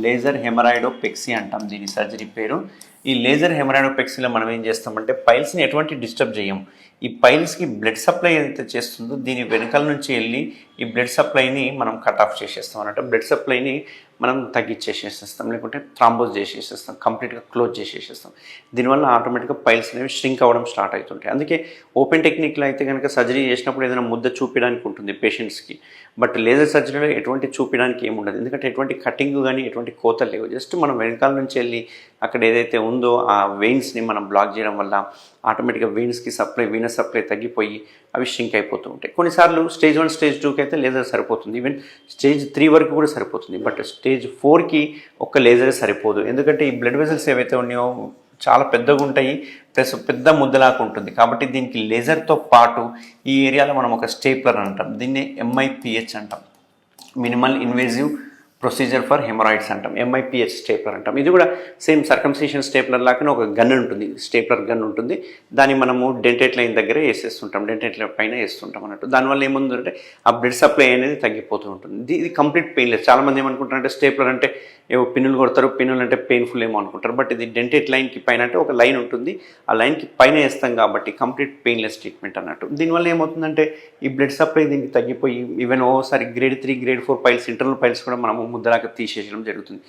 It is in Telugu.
లేజర్ హెమరాయిడోపెక్సీ అంటాం దీని సర్జరీ పేరు. ఈ లేజర్ హెమరాయిడోపెక్సీలో మనం ఏం చేస్తామంటే పైల్స్ని ఎటువంటి డిస్టర్బ్ చేయం. ఈ పైల్స్కి బ్లడ్ సప్లై ఏదైతే చేస్తుందో దీని వెనకాల నుంచి వెళ్ళి ఈ బ్లడ్ సప్లైని మనం కట్ ఆఫ్ చేసేస్తాం అన్నట్టు. బ్లడ్ సప్లైని మనం తగ్గించేసేస్తాం, లేకుంటే థ్రాంబోజ్ చేసేసేస్తాం, కంప్లీట్గా క్లోజ్ చేసేసేస్తాం. దీనివల్ల ఆటోమేటిక్గా పైల్స్ అనేవి ష్రింక్ అవ్వడం స్టార్ట్ అవుతుంటాయి. అందుకే ఓపెన్ టెక్నిక్లో అయితే కనుక సర్జరీ చేసినప్పుడు ఏదైనా ముద్ద చూపించడానికి ఉంటుంది పేషెంట్స్కి. బట్ లేజర్ సర్జరీలో ఎటువంటి చూపించడానికి ఏమి ఉండదు, ఎందుకంటే ఎటువంటి కటింగ్ కానీ ఎటువంటి కోతలు లేవు. జస్ట్ మనం వెనకాల నుంచి వెళ్ళి అక్కడ ఏదైతే ఉందో ఆ వెయిన్స్ని మనం బ్లాక్ చేయడం వల్ల ఆటోమేటిక్గా వెయిన్స్కి వీనస్ సప్లై తగ్గిపోయి అవి షింక్ అయిపోతూ ఉంటాయి. కొన్నిసార్లు స్టేజ్ 1 స్టేజ్ 2కి అయితే లేజర్ సరిపోతుంది, ఈవెన్ స్టేజ్ 3 వరకు కూడా సరిపోతుంది. బట్ స్టేజ్ 4కి ఒక్క లేజరే సరిపోదు, ఎందుకంటే ఈ బ్లడ్ వెజల్స్ ఏవైతే ఉన్నాయో చాలా పెద్దగా ఉంటాయి, ప్లస్ పెద్ద ముద్దలాగా ఉంటుంది. కాబట్టి దీనికి లేజర్తో పాటు ఈ ఏరియాలో మనం ఒక స్టేప్లర్ అంటాం, దీన్ని MIPH అంటాం, minimal invasive procedure for haemorrhoids అంటాం, MIPH స్టేప్లర్ అంటాం. ఇది కూడా సేమ్ సర్కంసిషన్ స్టేప్లర్ లాగానే ఒక గన్ ఉంటుంది, స్టేప్లర్ గన్ ఉంటుంది. దాన్ని మనము డెంటేట్ లైన్ దగ్గర వేసేస్తుంటాం, డెంటేట్ లైన్ పైన వేస్తుంటాం అన్నట్టు. దానివల్ల ఏముందంటే ఆ బ్లడ్ సప్లై అనేది తగ్గిపోతూ ఉంటుంది. ఇది కంప్లీట్ పెయిన్లెస్. చాలామంది ఏమనుకుంటారంటే స్టేప్లర్ అంటే ఏవో పిన్నులు కొడతారు, పిన్నులు అంటే పెయిన్ఫుల్ ఏమో అనుకుంటారు. బట్ ఇది డెంటేట్ లైన్కి పైన అంటే ఒక లైన్ ఉంటుంది, ఆ లైన్కి పైన వేస్తాం కాబట్టి కంప్లీట్ పెయిన్లెస్ ట్రీట్మెంట్ అన్నట్టు. దీనివల్ల ఏమవుతుందంటే ఈ బ్లడ్ సప్లై దీనికి తగ్గిపోయి ఈవెన్ ఓసారి grade 3 grade 4 piles, internal piles కూడా మనము ముద్దలాగా తీసేయడం జరుగుతుంది.